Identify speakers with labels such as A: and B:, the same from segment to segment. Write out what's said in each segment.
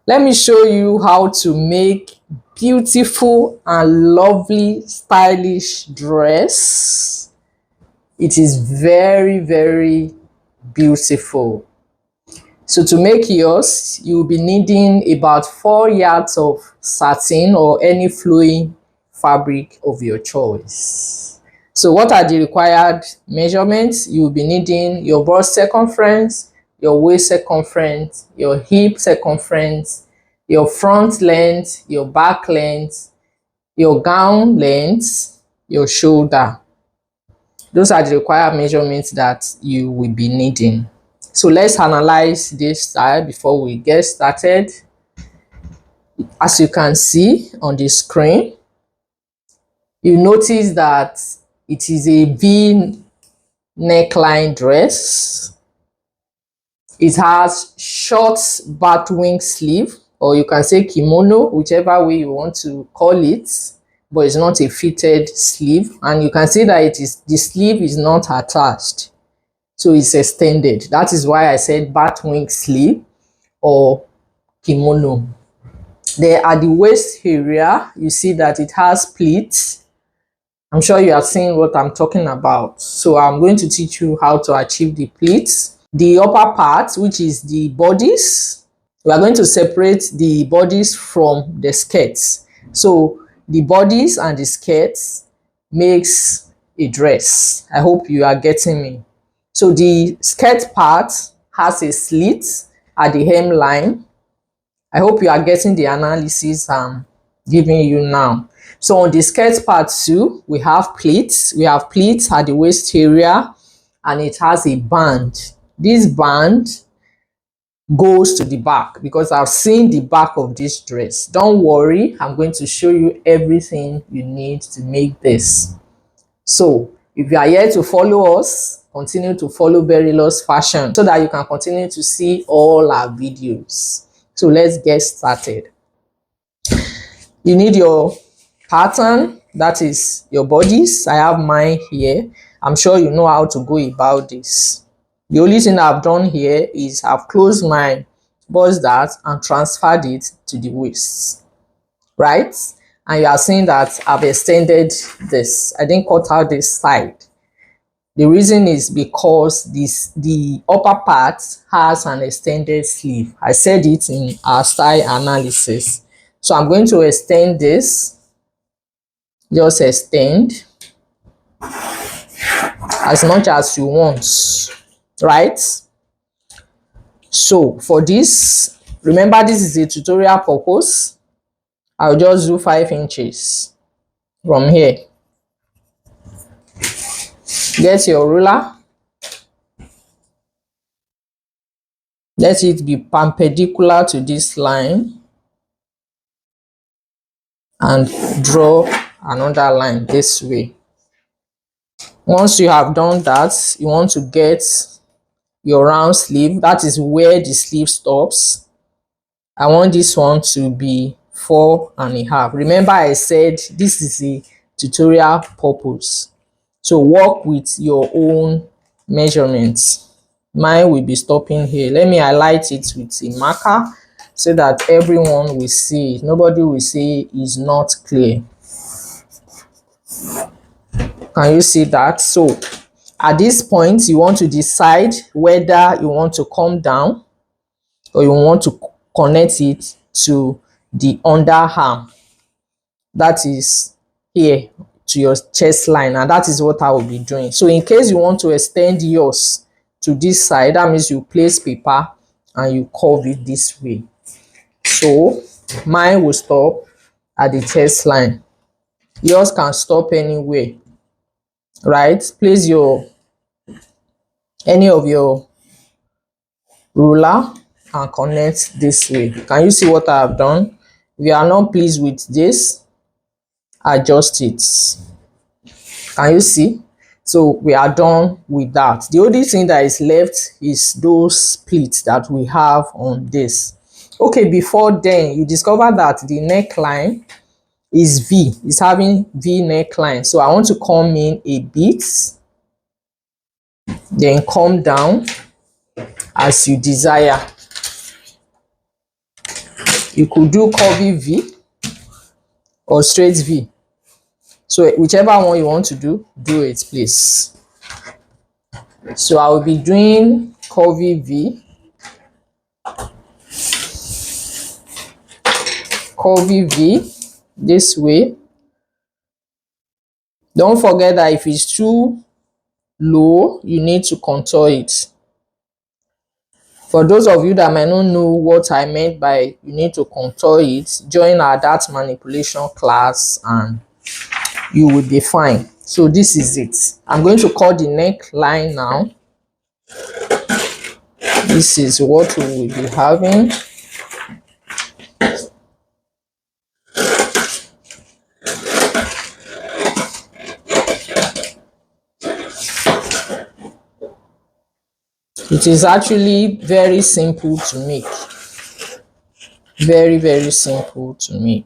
A: Let me show you how to make beautiful and lovely stylish dress. It is very, very beautiful. So to make yours, you'll be needing about 4 yards of satin or any flowing fabric of your choice. So what are the required measurements? You'll be needing your bust circumference, your waist circumference, your hip circumference, your front length, your back length, your gown length, your shoulder. Those are the required measurements that you will be needing. So let's analyze this style before we get started. As you can see on the screen, you notice that it is a V neckline dress. It has short batwing sleeve, or you can say kimono, whichever way you want to call it, but it's not a fitted sleeve. And you can see that the sleeve is not attached, so it's extended. That is why I said batwing sleeve or kimono. There at the waist area, you see that it has pleats. I'm sure you have seen what I'm talking about. So I'm going to teach you how to achieve the pleats. The upper part, which is the bodice, we are going to separate the bodies from the skirts. So the bodies and the skirts makes a dress. I hope you are getting me. So the skirt part has a slit at the hemline. I hope you are getting the analysis I'm giving you now. So on the skirt part too, we have pleats. We have pleats at the waist area, and it has a band. This band goes to the back because I've seen the back of this dress. Don't worry, I'm going to show you everything you need to make this. So if you are here to follow us, continue to follow Beryl's Fashion so that you can continue to see all our videos. So let's get started. You need your pattern, that is your bodies. I have mine here. I'm sure you know how to go about this. The only thing I've done here is I've closed my bust dart and transferred it to the waist, right? And you are seeing that I've extended this. I didn't cut out this side. The reason is because the upper part has an extended sleeve. I said it in our style analysis. So I'm going to extend this. Just extend as much as you want, right? So for this, remember this is a tutorial purpose. I'll just do 5 inches from here. Get your ruler. Let it be perpendicular to this line and draw another line this way. Once you have done that, you want to get your round sleeve. That is where the sleeve stops. I want this one to be 4.5. Remember I said this is a tutorial purpose, so work with your own measurements. Mine will be stopping here. Let me highlight it with a marker so that everyone will see it. Nobody will say it's not clear. Can you see that? So at this point, you want to decide whether you want to come down or you want to connect it to the underarm. That is here to your chest line, and that is what I will be doing. So in case you want to extend yours to this side, that means you place paper and you curve it this way. So mine will stop at the chest line. Yours can stop anywhere, right? Place your any of your ruler and connect this way. Can you see what I have done? If you are not pleased with this, adjust it. Can you see? So we are done with that. The only thing that is left is those pleats that we have on this. Okay, before then, you discover that the neckline is V. It's having V neckline. So I want to come in a bit, then come down as you desire. You could do curvy V or straight V. So whichever one you want to do it, please. So I will be doing curvy V. Curvy V this way. Don't forget that if it's too low, you need to contour it. For those of you that might not know what I meant by you need to contour it, join our dart manipulation class and you will be fine. So this is it. I'm going to cut the neckline now. This is what we will be having. It is actually very simple to make. Very, very simple to make.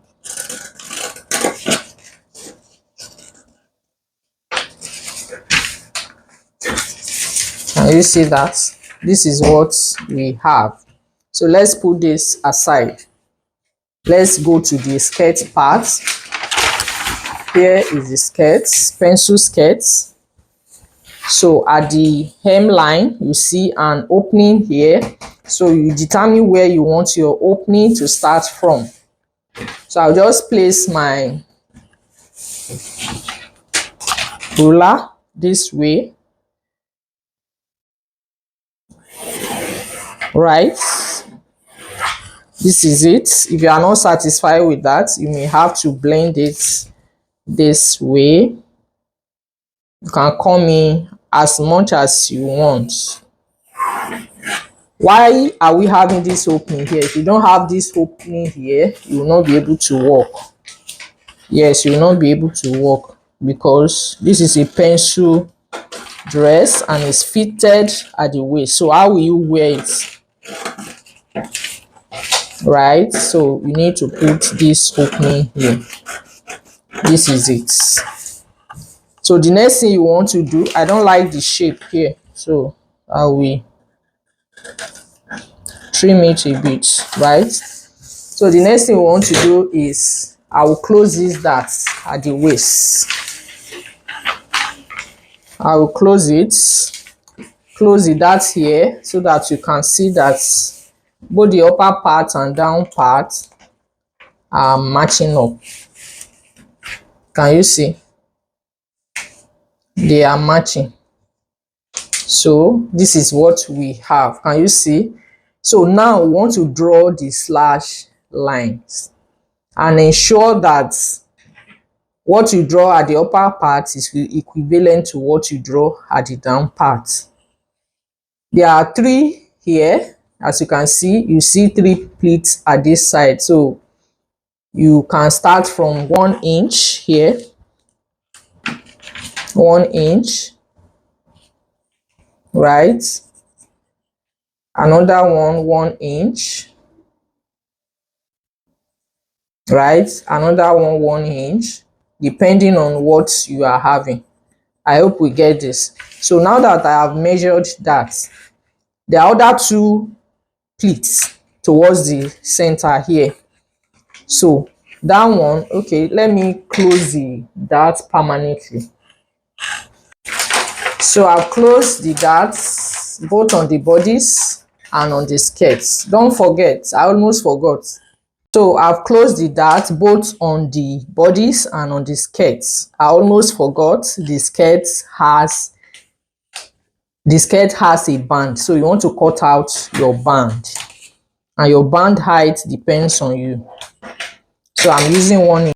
A: Can you see that? This is what we have. So let's put this aside. Let's go to the skirt part. Here is the skirt, pencil skirt. So at the hemline, you see an opening here. So you determine where you want your opening to start from. So I'll just place my ruler this way. Right. This is it. If you are not satisfied with that, you may have to blend it this way. You can come in as much as you want. Why are we having this opening here? If you don't have this opening here, you will not be able to walk. Yes, you will not be able to walk because this is a pencil dress and it's fitted at the waist. So how will you wear it? Right, so you need to put this opening here. This is it. So the next thing you want to do, I don't like the shape here, so I will trim it a bit, right? So the next thing we want to do is I will close this dart at the waist. I will close the dart here so that you can see that both the upper part and down part are matching up. Can you see? They are matching. So this is what we have. Can you see? So now we want to draw the slash lines and ensure that what you draw at the upper part is equivalent to what you draw at the down part. There are 3 here. As you can see, you see 3 pleats at this side. So you can start from 1 inch here, 1 inch, right? Another one, 1 inch, right? Another one, 1 inch, depending on what you are having. I hope we get this. So now that I have measured that, the other 2 pleats towards the center here. So that one, okay, let me close the dart permanently. So I've closed the darts both on the bodies and on the skirts. Don't forget, I almost forgot. So I've closed the dart both on the bodies and on the skirts. I almost forgot the skirt has a band. So you want to cut out your band. And your band height depends on you. So I'm using 1 inch.